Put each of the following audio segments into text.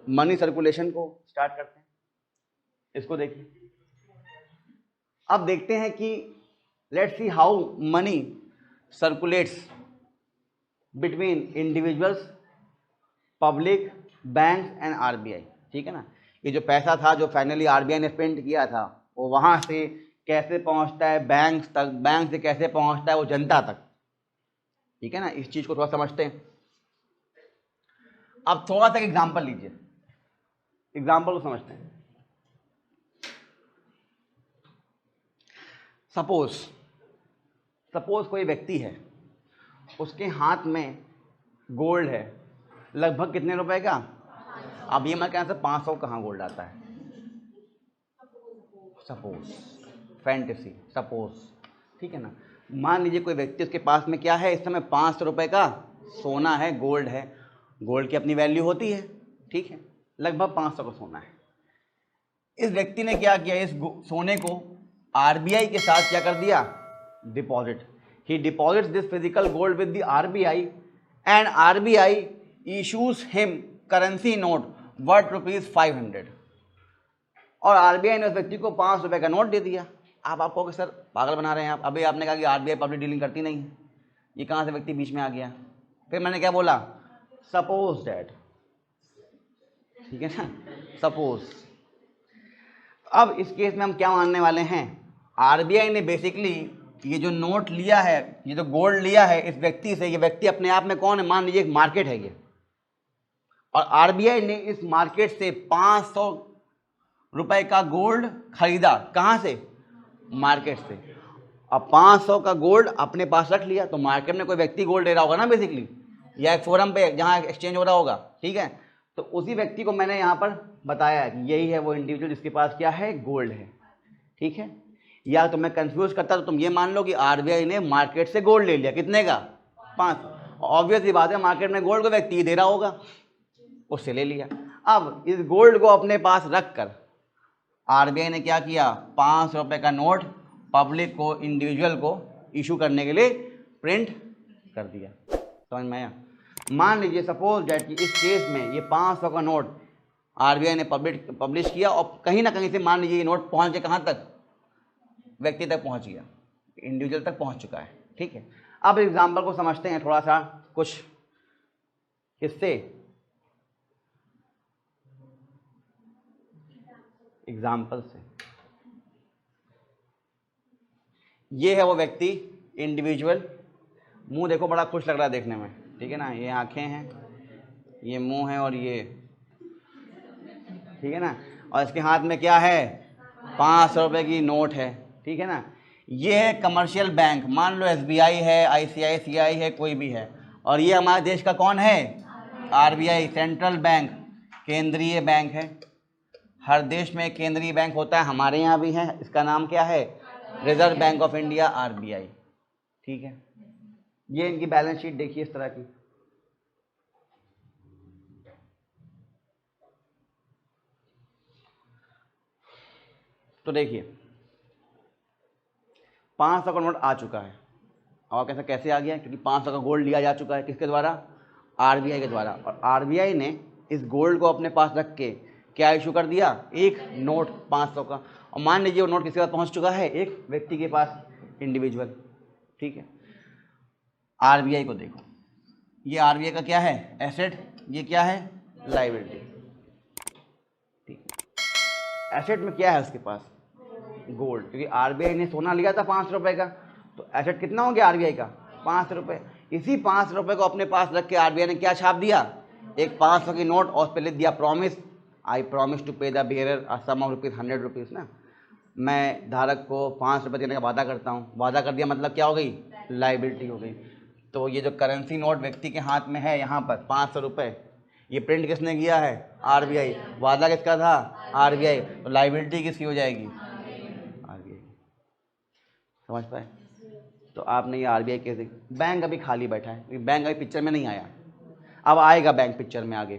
Money circulation को start करते हैं। इसको देखिए, अब देखते हैं कि let's see how many circulates between individuals, public, bank and RBI. ठीक है ना, ये जो पैसा था जो फाइनली आरबीआई ने प्रिंट किया था वो वहां से कैसे पहुंचता है बैंक तक, बैंक से कैसे पहुंचता है वो जनता तक। ठीक है ना, इस चीज को थोड़ा समझते हैं। अब थोड़ा सा एग्जांपल लीजिए, एग्जांपल को समझते हैं। सपोज कोई व्यक्ति है, उसके हाथ में गोल्ड है लगभग कितने रुपए का। अब ये मैं कहना से 500 कहाँ गोल्ड आता है, सपोज, फैंटेसी, सपोज। ठीक है ना, मान लीजिए कोई व्यक्ति, उसके पास में क्या है इस समय 500 रुपए का सोना है, गोल्ड है। गोल्ड की अपनी वैल्यू होती है, ठीक है, लगभग 500 का सोना है। इस व्यक्ति ने क्या किया, इस सोने को आरबीआई के साथ क्या कर दिया, deposit. He deposits this physical gold with the RBI and RBI issues him currency note worth ₹500। और आरबीआई ने उस व्यक्ति को 500 रुपए का नोट दे दिया। आप कहोगे सर पागल बना रहे हैं आप, अभी आपने कहा कि आरबीआई पब्लिक डीलिंग करती नहीं है, ये कहाँ से व्यक्ति बीच में आ गया। फिर मैंने क्या बोला, सपोज दैट। ठीक है ना, सपोज। अब इस केस में हम क्या मानने वाले हैं, आरबीआई ने बेसिकली ये जो नोट लिया है, ये जो गोल्ड लिया है इस व्यक्ति से, ये व्यक्ति अपने आप में कौन है, मान लीजिए एक मार्केट है ये, और आरबीआई ने इस मार्केट से 500 रुपए का गोल्ड खरीदा। कहाँ से, मार्केट से। अब 500 का गोल्ड अपने पास रख लिया, तो मार्केट में कोई व्यक्ति गोल्ड दे रहा होगा ना बेसिकली, या एक फोरम पे जहाँ एक्सचेंज हो रहा होगा। ठीक है, तो उसी व्यक्ति को मैंने यहाँ पर बताया कि यही है वो इंडिविजुअल जिसके पास क्या है, गोल्ड है। ठीक है, या तो मैं कंफ्यूज करता तो तुम ये मान लो कि आरबीआई ने मार्केट से गोल्ड ले लिया, कितने का, 500। ऑब्वियस ही बात है, मार्केट में गोल्ड को व्यक्ति दे रहा होगा, उससे ले लिया। अब इस गोल्ड को अपने पास रख कर आरबीआई ने क्या किया, 500 रुपये का नोट पब्लिक को, इंडिविजुअल को इशू करने के लिए प्रिंट कर दिया। समझ में आया। मान लीजिए सपोज दैट कि इस केस में ये 500 का नोट आरबीआई ने पब्लिश किया, और कहीं ना कहीं से मान लीजिए ये नोट पहुंच गया कहाँ तक, व्यक्ति तक पहुंच गया, इंडिविजुअल तक पहुंच चुका है। ठीक है, अब एग्जाम्पल को समझते हैं थोड़ा सा कुछ इससे, एग्जाम्पल से। ये है वो व्यक्ति, इंडिविजुअल, मुंह देखो बड़ा खुश लग रहा है देखने में। ठीक है ना, ये आंखें हैं, ये मुंह है, और ये, ठीक है ना, और इसके हाथ में क्या है, 500 रुपये की नोट है। ठीक है ना, ये है कमर्शियल बैंक, मान लो एसबीआई है, आईसीआईसीआई है, कोई भी है। और ये हमारे देश का कौन है, आरबीआई, सेंट्रल बैंक, केंद्रीय बैंक है। हर देश में केंद्रीय बैंक होता है, हमारे यहाँ भी है, इसका नाम क्या है, reserve bank of India, RBI. ठीक है, ये इनकी बैलेंस शीट देखिए इस तरह की। तो देखिए 500 का नोट आ चुका है, और कैसा कैसे आ गया, क्योंकि 500 का गोल्ड लिया जा चुका है, किसके द्वारा, आरबीआई के द्वारा। और आरबीआई ने इस गोल्ड को अपने पास रख के क्या इशू कर दिया, एक नोट 500 का। और मान लीजिए वो नोट किसके पास पहुंच चुका है, एक व्यक्ति के पास, इंडिविजुअल। ठीक है, आरबीआई को देखो, ये आरबीआई का क्या है, एसेट, ये क्या है, लायबिलिटी। ठीक है, एसेट में क्या है उसके पास, गोल्ड, क्योंकि आरबीआई ने सोना लिया था 500 रुपये का, तो एसेट कितना हो गया आरबीआई का, 500 रुपये। इसी 500 रुपये को अपने पास रख के आरबीआई ने क्या छाप दिया, एक 500 की नोट, और उस पर लिख दिया promise, I promise to pay the bearer a sum of ₹100 rupees ना, मैं धारक को 500 रुपये देने का वादा करता हूँ। वादा कर दिया मतलब क्या हो गई, लायबिलिटी हो गई। तो ये जो करेंसी नोट व्यक्ति के हाथ में है यहाँ पर 500 रुपये, ये प्रिंट किसने किया है, आरबीआई। वादा किसका था, आरबीआई। तो लायबिलिटी किसकी हो जाएगी, आरबीआई। समझ पाए। तो आपने ये आरबीआई कैसे, बैंक अभी खाली बैठा है, क्योंकि बैंक अभी पिक्चर में नहीं आया, अब आएगा बैंक पिक्चर में आगे।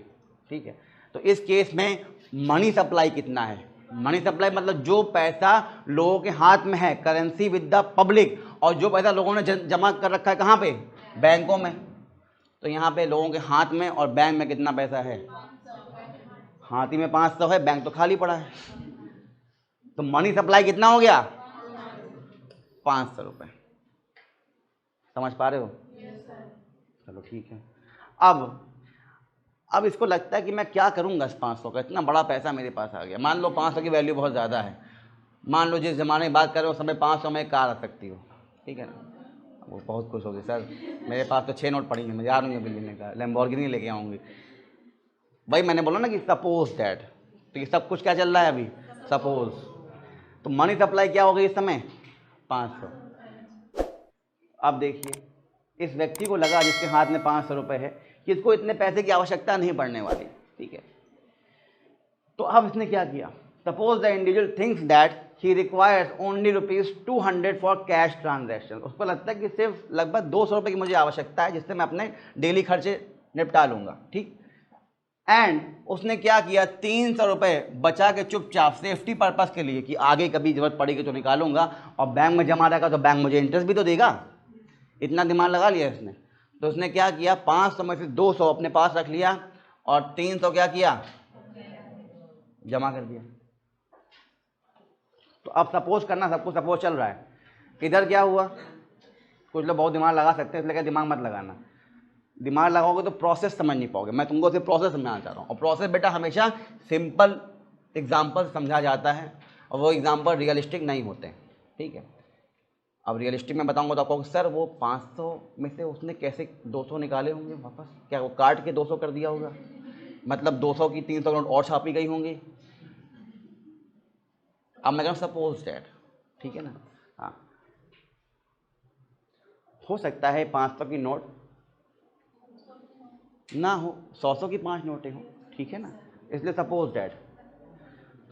ठीक है, तो इस केस में मनी सप्लाई कितना है, मनी सप्लाई मतलब जो पैसा लोगों के हाथ में है, करेंसी विद द पब्लिक, और जो पैसा लोगों ने जमा कर रखा है कहाँ पे, बैंकों में। तो यहाँ पे लोगों के हाथ में और बैंक में कितना पैसा है, हाथी में 500 है, बैंक तो खाली पड़ा है, तो मनी सप्लाई कितना हो गया? 500 रुपये। समझ पा रहे हो? चलो ठीक है। अब इसको लगता है कि मैं क्या करूंगा इस 500 का, इतना बड़ा पैसा मेरे पास आ गया। मान लो 500 की वैल्यू बहुत ज़्यादा है, मान लो जिस ज़माने की बात कर रहे हो उस समय 500 में कार आ सकती हो, ठीक है ना। वो बहुत खुश होगी, सर मेरे पास तो 6 नोट पड़ी हैं, मैं जा रही हूँ बिल्ली का लैम्बोर्गिनी लेके आऊँगी। भाई मैंने बोला ना कि सपोज दैट, तो ये सब कुछ क्या चल रहा है अभी, सपोज। तो मनी सप्लाई क्या हो गई इस समय? 500। अब देखिए इस व्यक्ति को लगा जिसके हाथ में 500 रुपये है कि इसको इतने पैसे की आवश्यकता नहीं पड़ने वाली, ठीक है। तो अब इसने क्या किया? Suppose the individual thinks that he requires only ₹200 for cash transaction. उसको लगता है कि सिर्फ लगभग 200 रुपये की मुझे आवश्यकता है जिससे मैं अपने डेली खर्चे निपटा लूंगा, ठीक। एंड उसने क्या किया? 300 रुपये बचा के चुपचाप सेफ्टी पर्पस के लिए कि आगे कभी जरूरत पड़ेगी तो निकालूंगा, और बैंक में जमा रहेगा तो बैंक मुझे इंटरेस्ट भी तो देगा, इतना दिमाग लगा लिया इसने। तो उसने क्या किया? 500 में से 200 अपने पास रख लिया और 300 क्या किया? जमा कर दिया। तो अब सपोज करना, सबको सपोज चल रहा है। इधर क्या हुआ? कुछ लोग बहुत दिमाग लगा सकते हैं, इसलिए दिमाग मत लगाना। दिमाग लगाओगे तो प्रोसेस समझ नहीं पाओगे। मैं तुमको सिर्फ प्रोसेस समझाना चाह रहा हूँ, और प्रोसेस बेटा हमेशा सिंपल एग्जाम्पल समझा जाता है, और वो एग्जाम्पल रियलिस्टिक नहीं होते, ठीक है। अब रियलिस्टिक में बताऊंगा तो आपको सर वो 500 में से उसने कैसे 200 निकाले होंगे वापस? क्या वो काट के 200 कर दिया होगा? मतलब 200 की 300 नोट और छापी गई होंगी। अब मैं कहूँ सपोज दैट, ठीक है ना। हाँ, हो सकता है 500 की नोट ना हो, 100 की 5 नोटें हो, ठीक है ना, इसलिए सपोज दैट।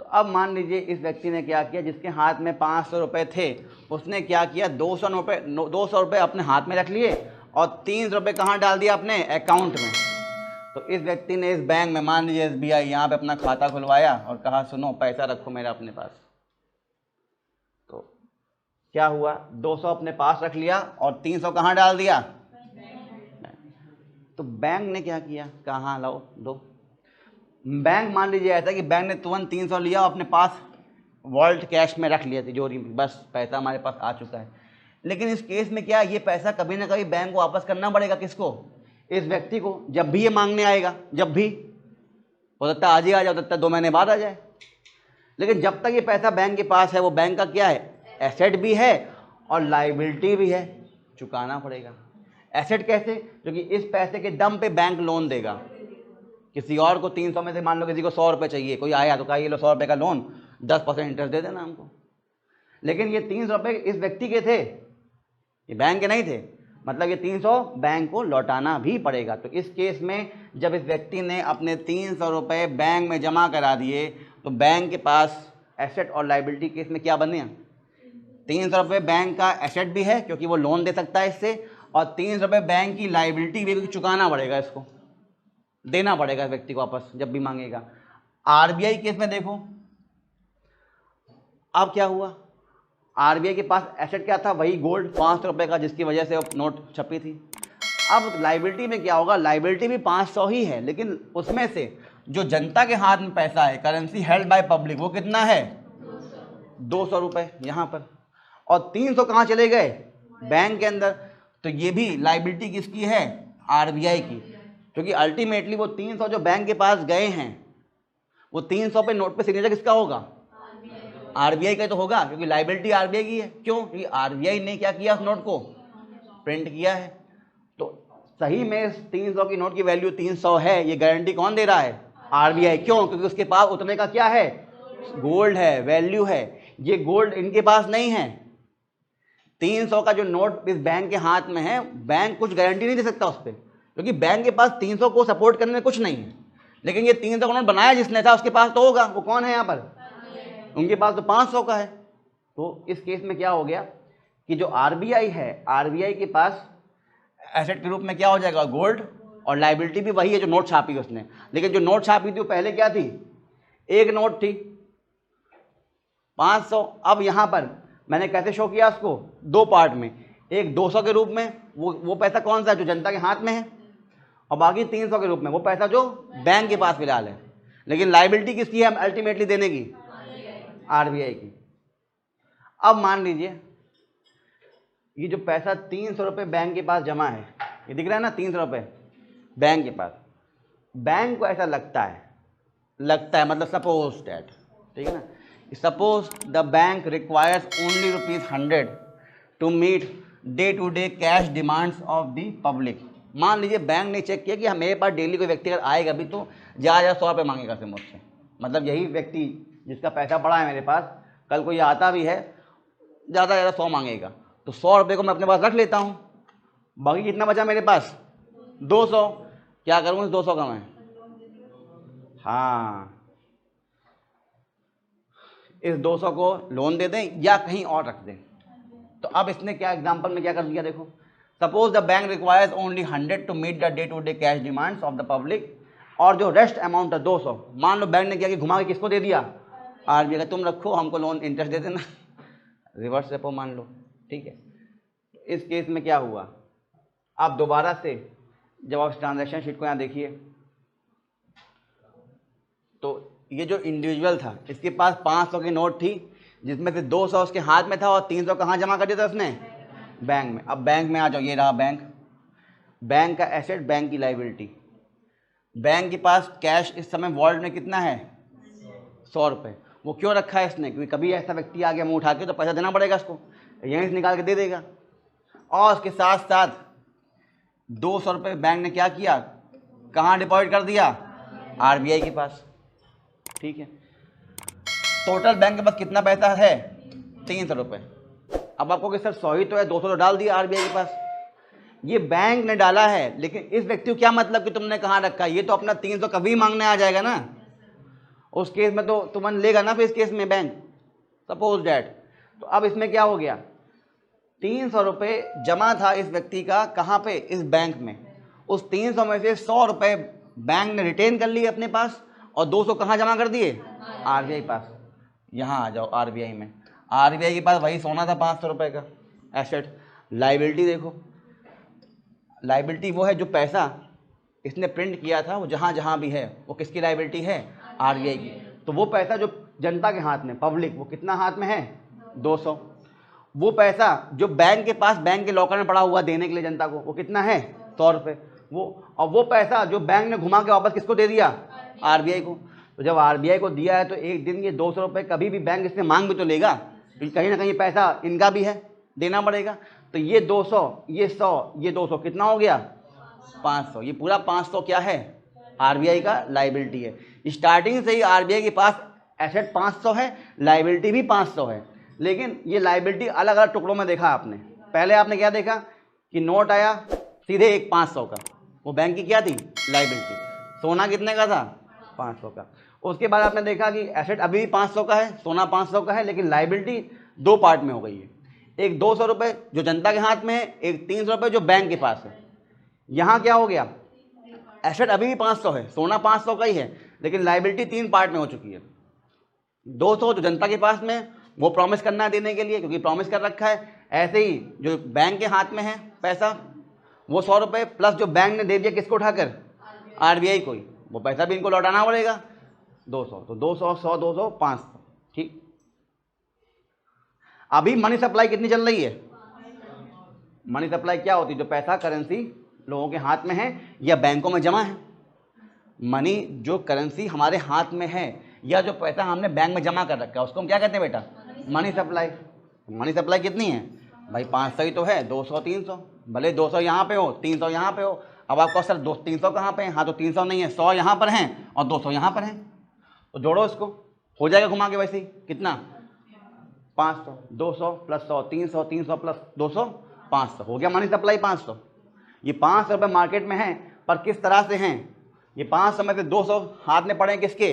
तो अब मान लीजिए इस व्यक्ति ने क्या किया, जिसके हाथ में 500 रुपये थे उसने क्या किया? 200 रुपये अपने हाथ में रख लिए और 300 रुपये कहाँ डाल दिया? अपने अकाउंट में। तो इस व्यक्ति ने इस बैंक में, मान लीजिए SBI, यहाँ पे अपना खाता खुलवाया और कहा सुनो पैसा रखो मेरा अपने पास। तो क्या हुआ? 200 अपने पास रख लिया और 300 कहाँ डाल दिया? तो बैंक ने क्या किया? कहाँ लाओ दो। बैंक मान लीजिए ऐसा कि बैंक ने तुरंत 300 लिया और अपने पास वॉल्ट कैश में रख लिया तिजोरी में, बस पैसा हमारे पास आ चुका है। लेकिन इस केस में क्या, ये पैसा कभी ना कभी बैंक को वापस करना पड़ेगा। किसको? इस व्यक्ति को। जब भी ये मांगने आएगा, जब भी हो सकता है आज ही आ जाए, हो सकता है 2 महीने बाद आ जाए। लेकिन जब तक ये पैसा बैंक के पास है, वो बैंक का क्या है? एसेट भी है और लाइबिलिटी भी है, चुकाना पड़ेगा। एसेट कैसे? क्योंकि इस पैसे के दम पे बैंक लोन देगा। किसी और को 300 में से मान लो किसी को 100 रुपये चाहिए, कोई आया तो कहा ये लो 100 रुपये का लोन, 10% इंटरेस्ट दे देना हमको। लेकिन ये 300 रुपये इस व्यक्ति के थे, ये बैंक के नहीं थे, मतलब ये 300 बैंक को लौटाना भी पड़ेगा। तो इस केस में जब इस व्यक्ति ने अपने 300 रुपये बैंक में जमा करा दिए तो बैंक के पास एसेट और लाइबिलिटी केस में क्या बने? 300 रुपये बैंक का एसेट भी है क्योंकि वो लोन दे सकता है इससे, और 300 रुपये बैंक की लाइबिलिटी भी, क्योंकि चुकाना पड़ेगा, इसको देना पड़ेगा इस व्यक्ति को वापस जब भी मांगेगा। RBI केस में देखो अब क्या हुआ? RBI के पास एसेट क्या था? वही गोल्ड 500 रुपये का, जिसकी वजह से वो नोट छपी थी। अब लाइबिलिटी में क्या होगा? लाइबिलिटी भी 500 ही है, लेकिन उसमें से जो जनता के हाथ में पैसा है, करेंसी हेल्ड बाय पब्लिक, वो कितना है? 200 रुपये यहाँ पर, और 300 कहाँ चले गए? बैंक के अंदर। तो ये भी लाइबिलिटी किसकी है? RBI की, क्योंकि अल्टीमेटली वो 300 जो बैंक के पास गए हैं, वो 300 पे नोट पे सिग्नेचर किसका होगा? RBI का तो होगा, क्योंकि लाइबिलिटी RBI की है। क्यों? क्योंकि RBI ने क्या किया? उस नोट को प्रिंट किया है। तो सही में 300 की नोट की वैल्यू 300 है, ये गारंटी कौन दे रहा है? RBI। क्यों? क्योंकि उसके पास उतने का क्या है? गोल्ड है, वैल्यू है। ये गोल्ड इनके पास नहीं है। 300 का जो नोट इस बैंक के हाथ में है, बैंक कुछ गारंटी नहीं दे सकता उस पर, क्योंकि बैंक के पास 300 को सपोर्ट करने में कुछ नहीं है। लेकिन ये 300 का नोट बनाया जिसने था, उसके पास तो होगा। वो कौन है यहाँ पर? उनके पास तो 500 का है। तो इस केस में क्या हो गया कि जो RBI है, RBI के पास एसेट के रूप में क्या हो जाएगा? गोल्ड, और लाइबिलिटी भी वही है जो नोट छापी उसने। लेकिन जो नोट छापी थी वो पहले क्या थी? एक नोट थी 500। अब यहाँ पर मैंने कैसे शो किया उसको? 2 पार्ट में। एक 200 के रूप में, वो पैसा कौन सा है? जो जनता के हाथ में है, और बाकी 300 के रूप में, वो पैसा जो बैंक के पास फिलहाल है। लेकिन लाइबिलिटी किसकी है अल्टीमेटली देने की? आरबीआई की। अब मान लीजिए ये जो पैसा 300 रुपये बैंक के पास जमा है, ये दिख रहा है ना 300 रुपये बैंक के पास, बैंक को ऐसा लगता है मतलब सपोज दैट, ठीक है ना, suppose the bank requires only ₹100 to meet day to day cash demands of the public. मान लीजिए बैंक ने चेक किया कि मेरे पास डेली कोई व्यक्ति अगर आएगा भी तो ज़्यादा 100 रुपये मांगेगा से मुझसे, मतलब यही व्यक्ति जिसका पैसा पड़ा है मेरे पास, कल कोई आता भी है ज़्यादा 100 मांगेगा, तो 100 रुपये को मैं अपने पास रख लेता हूँ, बाकी कितना बचा मेरे पास? 200। क्या करूँ इस 200 का मैं? हाँ, इस 200 को लोन दे दें या कहीं और रख दें। तो अब इसने क्या एग्जांपल में क्या कर दिया देखो, suppose the bank requires only 100 to meet the day to day cash demands of the public, और जो रेस्ट अमाउंट है 200, मान लो बैंक ने क्या कि घुमा के किसको दे दिया? आरबीआई का, तुम रखो हमको लोन इंटरेस्ट दे देना, रिवर्स रेपो मान लो, ठीक है। इस केस में क्या हुआ, आप दोबारा से जब आप ट्रांजैक्शन शीट को यहाँ देखिए तो ये जो इंडिविजुअल था इसके पास 500 की नोट थी, जिसमें से 200 उसके हाथ में था और 300 कहाँ जमा कर दिया था उसने? बैंक में। अब बैंक में आ जाओ, ये रहा बैंक, बैंक का एसेट, बैंक की लाइबिलिटी। बैंक के पास कैश इस समय वॉलेट में कितना है? 100 रुपये। वो क्यों रखा है इसने? क्योंकि कभी ऐसा व्यक्ति आ गया मुँह उठा के तो पैसा देना पड़ेगा उसको, यहीं से निकाल के दे देगा। और उसके साथ साथ 200 रुपये बैंक ने क्या किया, कहाँ डिपॉजिट कर दिया? आरबीआई के पास, ठीक है। टोटल बैंक के पास कितना पैसा है? 300 रुपये। अब आपको कि सर 100 ही तो है, 200 तो डाल दिया आरबीआई के पास। ये बैंक ने डाला है, लेकिन इस व्यक्ति को क्या मतलब कि तुमने कहाँ रखा? ये तो अपना 300 कभी मांगने आ जाएगा ना, उस केस में तो तुमने लेगा ना फिर इस केस में बैंक, सपोज डैट। तो अब इसमें क्या हो गया, 300 रुपये जमा था इस व्यक्ति का, कहाँ पे? इस बैंक में। उस 300 में से 100 रुपये बैंक ने रिटेन कर लिए अपने पास और 200 कहाँ जमा कर दिए? आरबीआई पास। यहाँ आ जाओ आरबीआई में, आरबीआई के पास वही सोना था 500 रुपये का एसेट। लाइबिलिटी देखो, लाइबिलिटी वो है जो पैसा इसने प्रिंट किया था, वो जहाँ जहाँ भी है वो किसकी लाइबिलिटी है? आरबीआई की। तो वो पैसा जो जनता के हाथ में, पब्लिक, वो कितना हाथ में है? 200। वो पैसा जो बैंक के पास, बैंक के लॉकर में पड़ा हुआ देने के लिए जनता को, वो कितना है? 100 रुपये। और वो पैसा जो बैंक ने घुमा के वापस किसको दे दिया? आरबीआई को। तो जब आरबीआई को दिया है तो एक दिन ये 200 रुपये कभी भी बैंक इससे मांग भी तो लेगा, क्योंकि कहीं ना कहीं पैसा इनका भी है, देना पड़ेगा। तो ये 200, ये 100, ये 200 कितना हो गया? 500। ये पूरा 500 क्या है? आरबीआई का लाइबिलिटी है। स्टार्टिंग से ही आरबीआई के पास एसेट 500 है, लाइबिलिटी भी 500 है, लेकिन ये लाइबिलिटी अलग अलग टुकड़ों में देखा आपने। पहले आपने क्या देखा कि नोट आया सीधे एक 500 का, वो बैंक की क्या थी? लाइबिलिटी। सोना कितने का था? 500 का। उसके बाद आपने देखा कि एसेट अभी भी 500 का है, सोना 500 का है, लेकिन लाइबिलिटी दो पार्ट में हो गई है, एक 200 रुपये जो जनता के हाथ में है, एक 300 रुपये जो बैंक के पास है। यहाँ क्या हो गया, एसेट अभी भी 500 है, सोना 500 का ही है, लेकिन लाइबिलिटी 3 पार्ट में हो चुकी है। 200 जो जनता के पास में, वो प्रॉमिस करना है देने के लिए, क्योंकि प्रॉमिस कर रखा है। ऐसे ही जो बैंक के हाथ में है पैसा, वो 100 रुपये प्लस जो बैंक ने दे दिया किसको उठाकर? आरबीआई को ही, वो पैसा भी इनको लौटाना पड़ेगा 200। तो 200, 100, 200, 500, ठीक। अभी मनी सप्लाई कितनी चल रही है? मनी सप्लाई क्या होती है? जो पैसा, करेंसी लोगों के हाथ में है या बैंकों में जमा है। मनी, जो करेंसी हमारे हाथ में है या जो पैसा हमने बैंक में जमा कर रखा है, उसको हम क्या कहते हैं बेटा? Money supply. मनी सप्लाई कितनी है भाई? 500 ही तो है, 200, 300, भले 200 यहाँ पे हो, 300 यहाँ पे हो। अब आपको सर 300 कहाँ पे है? हाँ, तो 300 नहीं है, 100 यहाँ पर हैं और 200 यहाँ पर हैं, तो जोड़ो इसको, हो जाएगा घुमा के वैसे ही। कितना? 500, 200 प्लस 100, 300, 300 प्लस 200, 500, हो गया मनी सप्लाई 500। ये 500 रुपये मार्केट में है, पर किस तरह से हैं? ये 500 में से 200 हाथ में पड़े किसके,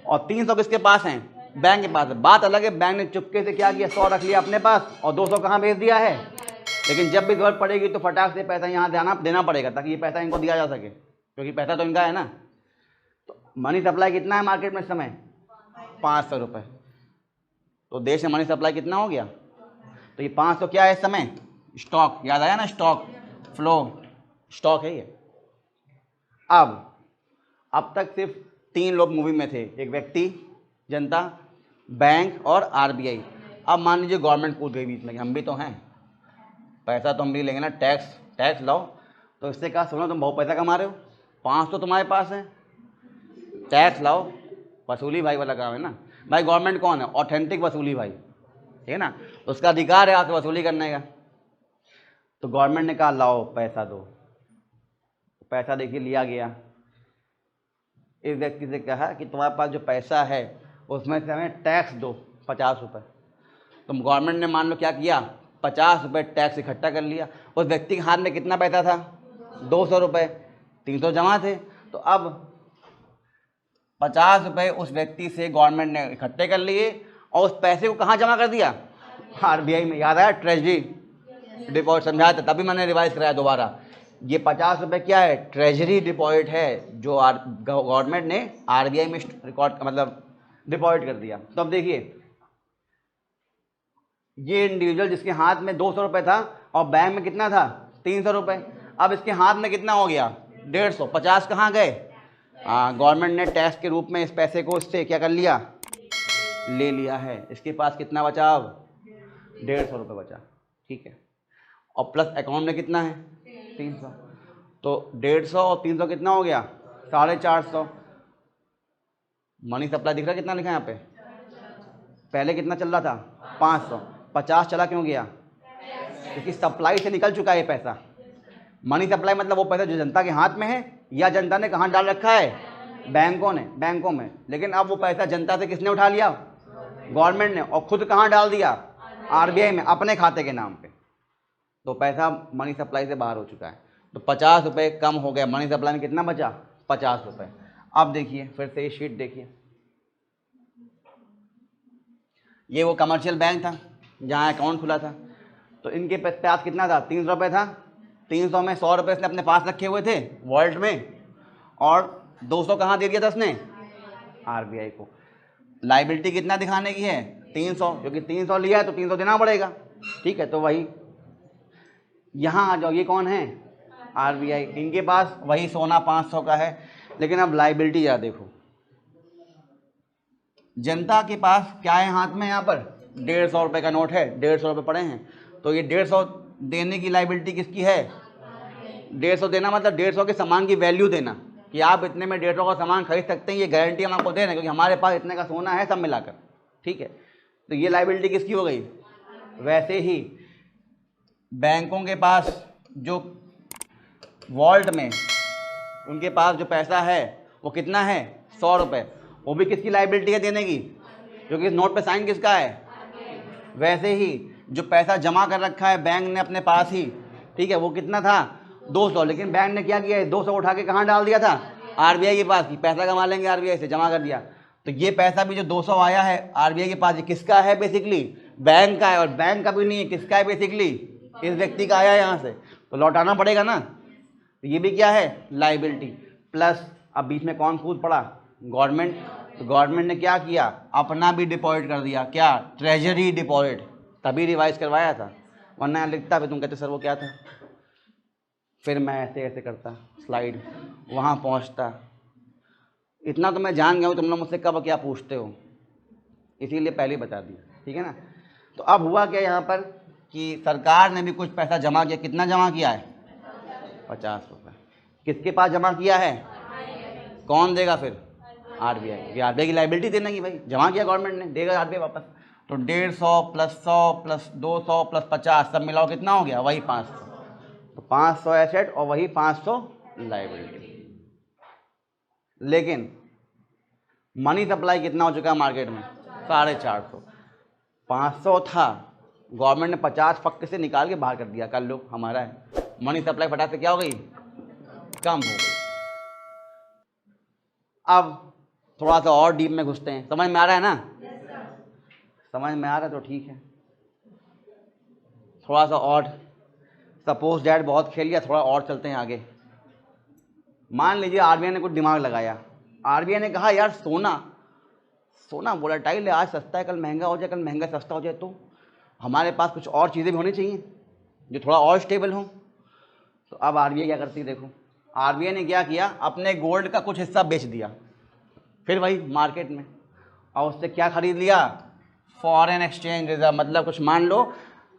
और 300 किसके पास हैं? बैंक के पास है। बात अलग है, बैंक ने चुपके से क्या किया, 100 रख लिया अपने पास और 200 कहाँ भेज दिया है। लेकिन जब भी जरूरत पड़ेगी तो फटाक से पैसा यहाँ देना पड़ेगा, ताकि ये पैसा इनको दिया जा सके, क्योंकि पैसा तो इनका है ना। तो मनी सप्लाई कितना है मार्केट में इस समय? 500 रुपये। तो देश में मनी सप्लाई कितना हो गया? तो ये 500 क्या है इस समय? स्टॉक। याद आया ना, स्टॉक फ्लो, स्टॉक है ये। अब अब तक सिर्फ 3 लोग मूवी में थे, एक व्यक्ति, जनता, बैंक और आरबीआई। अब मान लीजिए गवर्नमेंट कूद गई बीच में, हम भी तो हैं, पैसा तो हम भी लेंगे ना, टैक्स लाओ। तो इससे कहा सुनो तुम बहुत पैसा कमा रहे हो, 500 तुम्हारे पास है, टैक्स लाओ। वसूली भाई वाला काम है ना भाई। गवर्नमेंट कौन है? ऑथेंटिक वसूली भाई, ठीक है ना, उसका अधिकार है आपसे वसूली करने का। तो गवर्नमेंट ने कहा लाओ पैसा दो, पैसा देखिए लिया गया। इस व्यक्ति से कहा कि तुम्हारे पास जो पैसा है उसमें से हमें टैक्स दो 50 रुपये। तो गवर्नमेंट ने मान लो क्या किया, 50 रुपये टैक्स इकट्ठा कर लिया। उस व्यक्ति के हाथ में कितना पैसा था? 200 रुपये, 300 जमा थे। तो अब 50 रुपये उस व्यक्ति से गवर्नमेंट ने इकट्ठे कर लिए और उस पैसे को कहाँ जमा कर दिया? आरबीआई में। याद आया? ट्रेजरी डिपॉजिट समझाया था, तभी मैंने रिवाइज कराया दोबारा। ये 50 रुपये क्या है? ट्रेजरी डिपॉजिट है, जो गवर्नमेंट ने आरबीआई में रिकॉर्ड मतलब डिपॉजिट कर दिया। तो अब देखिए, ये इंडिविजुअल जिसके हाथ में 200 रुपये था और बैंक में कितना था? 300 रुपये। अब इसके हाथ में कितना हो गया? 150। 50 कहाँ गए? गवर्नमेंट ने टैक्स के रूप में इस पैसे को इससे क्या कर लिया? ले लिया है। इसके पास कितना बचा? अब 150 रुपये बचा, ठीक है। और प्लस अकाउंट में कितना है? 300। तो 150 और 300 कितना हो गया? 450। मनी सप्लाई दिख रहा है कितना लिखा है यहाँ पे? पहले कितना चल रहा था? 500। 50 चला क्यों गया? क्योंकि सप्लाई से निकल चुका है ये पैसा। मनी सप्लाई मतलब वो पैसा जो जनता के हाथ में है या जनता ने कहाँ डाल रखा है? बैंकों में। लेकिन अब वो पैसा जनता से किसने उठा लिया? गवर्नमेंट ने। और खुद कहाँ डाल दिया? आरबीआई में, अपने खाते के नाम पे। तो पैसा मनी सप्लाई से बाहर हो चुका है। तो 50 रुपये कम हो गया। मनी सप्लाई में कितना बचा? 50 रुपये। अब देखिए फिर से ये शीट देखिए, ये वो कमर्शियल बैंक था जहाँ अकाउंट खुला था। तो इनके पास कितना था? 300 रुपये था। 300 में 100 रुपये इसने अपने पास रखे हुए थे वॉलेट में, और 200 कहाँ दे दिया था इसने? आरबीआई को। लाइबिलिटी कितना दिखाने की है? 300, क्योंकि 300 लिया है तो 300 देना पड़ेगा, ठीक है। तो वही यहाँ आ जाओ, ये कौन है? आरबीआई। इनके पास वही सोना 500 का है। लेकिन अब लाइबिलिटी या देखो, जनता के पास क्या है हाथ में? यहाँ पर 150 रुपये का नोट है, 150 रुपये पड़े हैं। तो ये 150 देने की लाइबिलिटी किसकी है? 150 देना मतलब 150 के सामान की वैल्यू देना, कि आप इतने में 150 का सामान खरीद सकते हैं, ये गारंटी हम आपको दे रहे हैं, क्योंकि हमारे पास इतने का सोना है सब मिलाकर, ठीक है। तो ये लाइबिलिटी किसकी हो गई? वैसे ही बैंकों के पास जो वॉल्ट में उनके पास जो पैसा है वो कितना है? 100 रुपये। वो भी किसकी लाइबिलिटी है देने की? क्योंकि इस नोट पे साइन किसका है? वैसे ही जो पैसा जमा कर रखा है बैंक ने अपने पास ही, ठीक है, वो कितना था? 200। लेकिन बैंक ने क्या किया है? 200 उठा के कहाँ डाल दिया था? आरबीआई के पास। कि पैसा कमा लेंगे आरबीआई से, जमा कर दिया। तो ये पैसा भी जो 200 आया है आरबीआई के पास, ये किसका है? बेसिकली बैंक का है। और बैंक का भी नहीं है, किसका है? बेसिकली इस व्यक्ति का आया है यहाँ से, तो लौटाना पड़ेगा ना। तो ये भी क्या है? लाइबिलिटी। प्लस अब बीच में कौन कूद पड़ा? गवर्नमेंट। तो गवर्नमेंट ने क्या किया? अपना भी डिपॉजिट कर दिया। क्या? Treasury deposit. तभी रिवाइज करवाया था, वरना यहाँ लिखता भी तुम कहते सर वो क्या था। फिर मैं ऐसे ऐसे करता, स्लाइड वहाँ पहुँचता। इतना तो मैं जान गया हूँ तुम लोग मुझसे कब क्या पूछते हो, इसीलिए पहले ही बता दिया, ठीक है ना। तो अब हुआ क्या यहाँ पर कि सरकार ने भी कुछ पैसा जमा किया। कितना जमा किया है? 50 रुपये। किसके पास जमा किया है? कौन देगा फिर? आरबीआई। आरबीआई की लाइबिलिटी देना की भाई, जमा किया गवर्नमेंट ने, देगा आरबीआई वापस। तो 150 प्लस 100 प्लस 200 प्लस 50 सब मिलाओ कितना हो गया? वही 500। तो 500 एसेट और वही 500 लाइबिलिटी। लेकिन मनी सप्लाई कितना हो चुका है मार्केट में? 450। 500 था, गवर्नमेंट ने 50 फक से निकाल के बाहर कर दिया, कर लो हमारा है। मनी सप्लाई फटाक से क्या हो गई? कम हो गई। अब थोड़ा सा और डीप में घुसते हैं। समझ में आ रहा है ना? समझ में आ रहा है तो ठीक है। थोड़ा सा और, सपोज डैट बहुत खेल लिया, थोड़ा और चलते हैं आगे। मान लीजिए आरबीआई ने कुछ दिमाग लगाया। आरबीआई ने कहा यार सोना वोलेटाइल है, आज सस्ता है कल महंगा हो जाए, कल महंगा सस्ता हो जाए, तो हमारे पास कुछ और चीज़ें भी होनी चाहिए जो थोड़ा और स्टेबल हो। तो अब आरबीआई क्या करती है देखो, आरबीआई ने क्या किया, अपने गोल्ड का कुछ हिस्सा बेच दिया, फिर वही मार्केट में, और उससे क्या खरीद लिया, फॉरेन एक्सचेंज रिजर्व, मतलब कुछ मान लो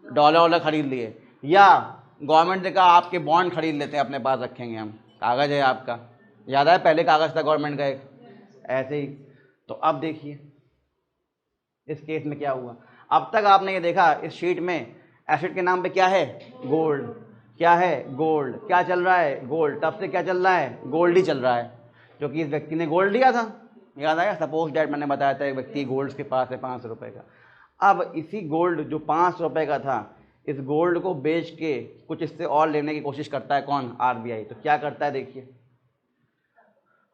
डॉलर वॉलर खरीद लिए, या गवर्नमेंट ने कहा आपके बॉन्ड खरीद लेते हैं, अपने पास रखेंगे हम, कागज़ है आपका, याद है पहले कागज़ था गवर्नमेंट का एक, ऐसे ही। तो अब देखिए इस केस में क्या हुआ। अब तक आपने ये देखा इस शीट में एसेट के नाम पे क्या है, गोल्ड, क्या है, गोल्ड, क्या चल रहा है, गोल्ड, तब से क्या चल रहा है, गोल्ड ही चल रहा है, क्योंकि इस व्यक्ति ने गोल्ड लिया था, याद आया, सपोज डैट मैंने बताया था एक व्यक्ति गोल्ड के पास है 500 रुपये का। अब इसी गोल्ड जो 500 रुपये का था, इस गोल्ड को बेच के कुछ इससे और लेने की कोशिश करता है कौन, आरबीआई। तो क्या करता है देखिए,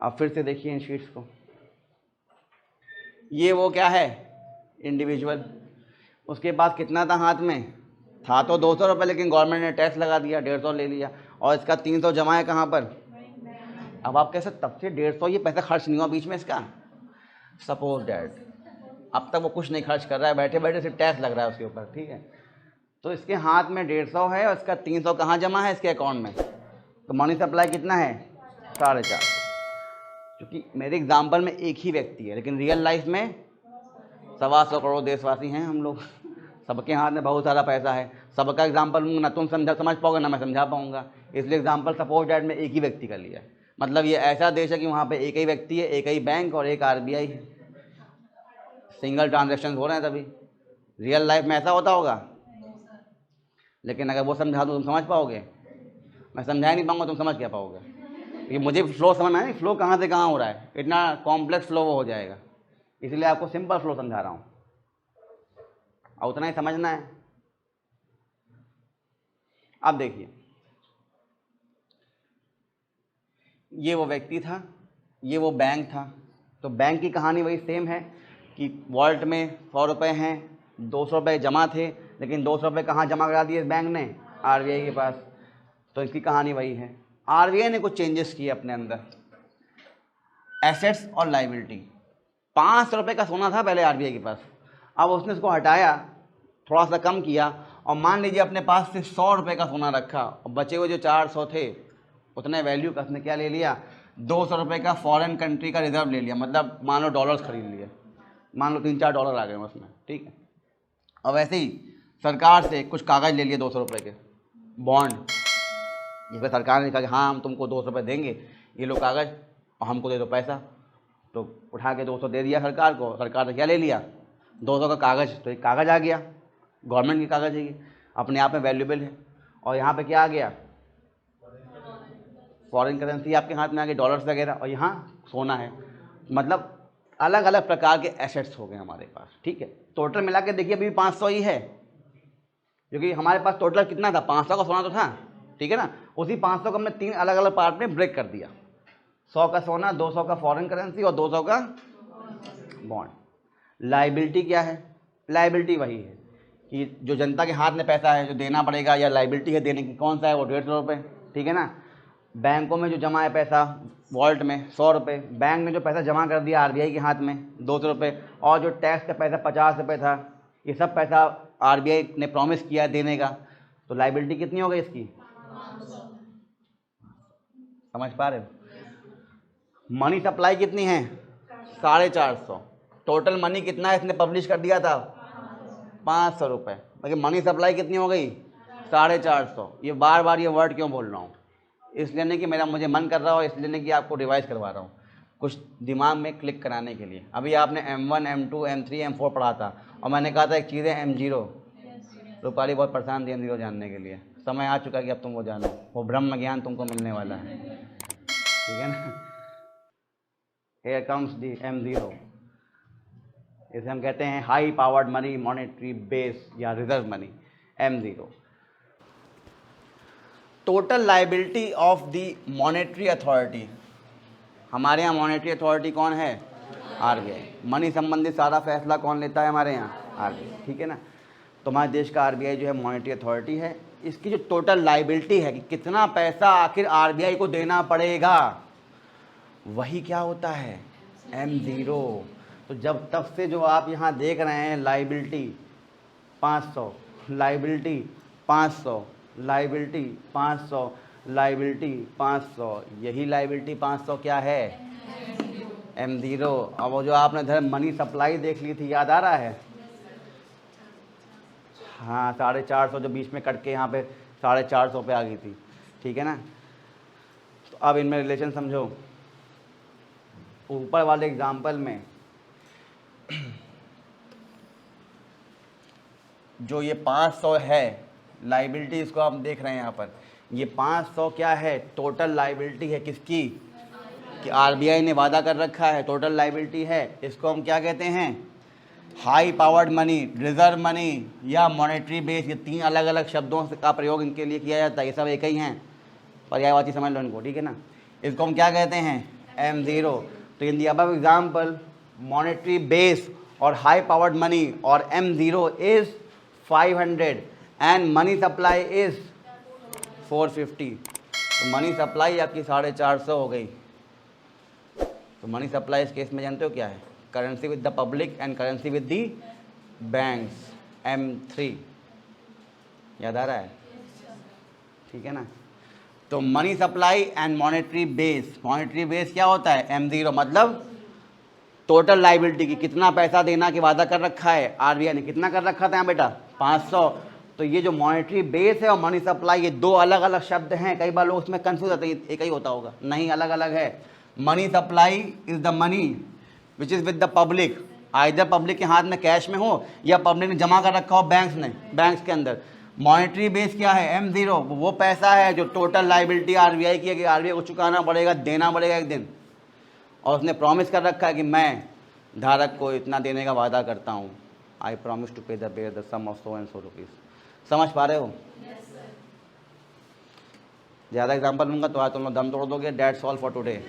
अब फिर से देखिए इन शीट्स को, ये वो क्या है, इंडिविजुअल, उसके पास कितना था हाथ में, था तो 200 रुपये, लेकिन गवर्नमेंट ने टैक्स लगा दिया, 150 ले लिया, और इसका 300 जमा है कहाँ पर। अब आप कैसे, तब से 150 ये पैसा खर्च नहीं हुआ बीच में इसका, सपोज डैट अब तक वो कुछ नहीं खर्च कर रहा है, बैठे बैठे सिर्फ टैक्स लग रहा है उसके ऊपर, ठीक है। तो इसके हाथ में 150 है और इसका 300 कहाँ जमा है, इसके अकाउंट में। तो मनी सप्लाई कितना है, 450। क्योंकि मेरे एग्जाम्पल में एक ही व्यक्ति है, लेकिन रियल लाइफ में 125 करोड़ देशवासी हैं हम लोग, सबके हाथ में बहुत सारा पैसा है, सबका एग्जाम्पल ना तुम समझ पाओगे ना मैं समझा पाऊंगा, इसलिए एग्जाम्पल सपोज डैट में एक ही व्यक्ति का लिया है। मतलब ये ऐसा देश है कि वहाँ पे एक ही व्यक्ति है, एक ही बैंक और एक आरबीआई है, सिंगल ट्रांजेक्शन हो रहे हैं तभी। रियल लाइफ में ऐसा होता होगा, लेकिन अगर वो समझा दूँ तुम समझ पाओगे, मैं समझा ही नहीं पाऊंगा, तुम समझ क्या पाओगे, क्योंकि मुझे फ्लो समझ में आए, फ्लो कहाँ से कहाँ हो रहा है, इतना कॉम्प्लेक्स फ्लो वो हो जाएगा, इसलिए आपको सिंपल फ्लो समझा रहा हूँ और उतना ही समझना है। अब देखिए ये वो व्यक्ति था, ये वो बैंक था। तो बैंक की कहानी वही सेम है कि वॉलेट में 100 रुपये हैं, 200 रुपये जमा थे, लेकिन 200 रुपये कहाँ जमा करा दिए इस बैंक ने, आरबीआई के पास। तो इसकी कहानी वही है, आरबीआई ने कुछ चेंजेस किए अपने अंदर, एसेट्स और लाइबिलिटी। 500 रुपये का सोना था पहले आरबीआई के पास, अब उसने इसको हटाया, थोड़ा सा कम किया, और मान लीजिए अपने पास सिर्फ 100 रुपये का सोना रखा, और बचे हुए जो 400 थे उतने वैल्यू का उसने क्या ले लिया, 200 रुपये का फॉरेन कंट्री का रिजर्व ले लिया, मतलब मान लो डॉलर्स खरीद लिए, मान लो 3-4 डॉलर आ गए उसमें, ठीक है। और वैसे ही सरकार से कुछ कागज़ ले लिए 200 रुपये के बॉन्ड, जिस पर सरकार ने कहा कि हाँ हम तुमको 200 रुपये देंगे, ये लो कागज़ और हमको दे दो पैसा। तो उठा के 200 दे दिया सरकार को, सरकार ने क्या ले लिया, 200 का कागज़। तो एक कागज़ आ गया, गवर्नमेंट की कागज़ है ये, अपने आप में वैल्यूएबल है। और यहाँ पे क्या आ गया, फॉरेन करेंसी आपके हाथ में आ गई, डॉलर्स वगैरह, और यहाँ सोना है। मतलब अलग अलग प्रकार के एसेट्स हो गए हमारे पास, ठीक है। टोटल मिला के देखिए अभी 500 ही है, क्योंकि हमारे पास टोटल कितना था, 500 का सोना तो था, ठीक है ना। उसी 500 को हमने 3 अलग अलग पार्ट में ब्रेक कर दिया, 100 का सोना, 200 का फॉरेन करेंसी और 200 का बॉन्ड। लाइबिलिटी क्या है, लाइबिलिटी वही है कि जो जनता के हाथ में पैसा है जो देना पड़ेगा, या लाइबिलिटी है देने की, कौन सा है वो, 150 रुपये, ठीक है ना। बैंकों में जो जमा है पैसा वॉलेट में 100 रुपये, बैंक ने जो पैसा जमा कर दिया आरबीआई के हाथ में 200 रुपये, और जो टैक्स का पैसा 50 रुपये था, ये सब पैसा आरबीआई ने प्रॉमिस किया है देने का। तो लाइबिलिटी कितनी हो गई इसकी, समझ पा रहे हो। मनी सप्लाई कितनी है, 450। टोटल मनी कितना है, इसने पब्लिश कर दिया था 500 रुपये, लेकिन मनी सप्लाई कितनी हो गई, 450। ये बार बार ये वर्ड क्यों बोल रहा हूँ, इसलिए नहीं कि मुझे मन कर रहा हो, इसलिए नहीं कि आपको रिवाइज करवा रहा हूँ, कुछ दिमाग में क्लिक कराने के लिए। अभी आपने M1, M2, M3, M4 पढ़ा था, और मैंने कहा था एक चीज़ है M0। रूपाली बहुत परेशान थी M0 जानने के लिए, समय आ चुका कि अब तुम वो जानो, वो ब्रह्म ज्ञान तुमको मिलने वाला है, ठीक है ना। Here comes the M0, इसे हम कहते हैं high powered money monetary base या reserve money, M0। Total liability of the monetary authority, हमारे यहाँ मॉनेटरी अथॉरिटी कौन है, आरबीआई। मनी संबंधित सारा फैसला कौन लेता है, हमारे यहाँ आरबीआई, ठीक है ना। तो हमारे देश का आरबीआई जो है मॉनेटरी अथॉरिटी है। इसकी जो टोटल लाइबिलिटी है कि कितना पैसा आखिर आरबीआई को देना पड़ेगा, वही क्या होता है, M0। तो जब तब से जो आप यहाँ देख रहे हैं लाइबिलिटी 500, लाइबिलिटी 500, लाइबिलिटी 500, लाइबिलिटी 500, यही लाइबिलिटी 500 क्या है, M0। अब वो जो आपने इधर मनी सप्लाई देख ली थी, याद आ रहा है? हाँ, 450 जो बीच में कट के यहाँ पे 450 पे आ गई थी, ठीक है ना। तो अब इनमें रिलेशन समझो। ऊपर वाले एग्जाम्पल में जो ये 500 है लाइबिलिटी, इसको आप देख रहे हैं यहाँ पर, ये 500 क्या है, टोटल लाइबिलिटी है किसकी, कि आरबीआई ने वादा कर रखा है, टोटल लाइबिलिटी है। इसको हम क्या कहते हैं, high powered money, reserve money या मॉनेटरी बेस। ये 3 अलग अलग शब्दों का प्रयोग इनके लिए किया जाता है, ये सब एक ही हैं, पर्यायवाची समझ लो इनको, ठीक है ना। इसको हम क्या कहते हैं, M0। तो in the above example monetary base और हाई पावर्ड मनी और M0 is 500 and money supply is 450। तो मनी सप्लाई आपकी 450 हो गई। तो मनी सप्लाई इस केस में जानते हो क्या है, currency with the public and currency with the banks, M3। याद आ रहा है, ठीक है ना। तो money supply and monetary base, monetary base क्या होता है, M0, मतलब टोटल लाइबिलिटी की कितना पैसा देना की वादा कर रखा है आरबीआई ने, कितना कर रखा था यहाँ बेटा, 500। तो ये जो मॉनेटरी बेस है और मनी सप्लाई, ये 2 अलग अलग शब्द हैं। कई बार लोग उसमें कंफ्यूज होते हैं, एक ही होता होगा, नहीं, अलग अलग है। Money supply is the money which is with the public, either public के हाथ में कैश में हो या पब्लिक ने जमा कर रखा हो बैंक्स के अंदर। मॉनेटरी बेस क्या है, M0, वो पैसा है जो टोटल लाइबिलिटी आरबीआई की है कि आरबीआई को चुकाना पड़ेगा, देना पड़ेगा एक दिन, और उसने प्रॉमिस कर रखा है कि मैं धारक को इतना देने का वादा करता हूँ, I promise to pay the bearer the sum of so and so rupees. समझ पा रहे हो? ज़्यादा एग्जाम्पल दूंगा तो आज तुम लोग दम तोड़ दोगे। That's all for today.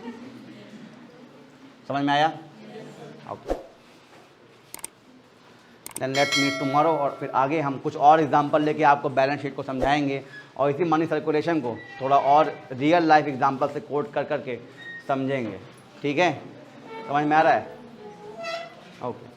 समझ में आया? Okay, then let's meet tomorrow. और फिर आगे हम कुछ और एग्जांपल लेके आपको बैलेंस शीट को समझाएंगे और इसी मनी सर्कुलेशन को थोड़ा और रियल लाइफ एग्जांपल से कोट कर करके समझेंगे, ठीक है? समझ में आ रहा है? ओके।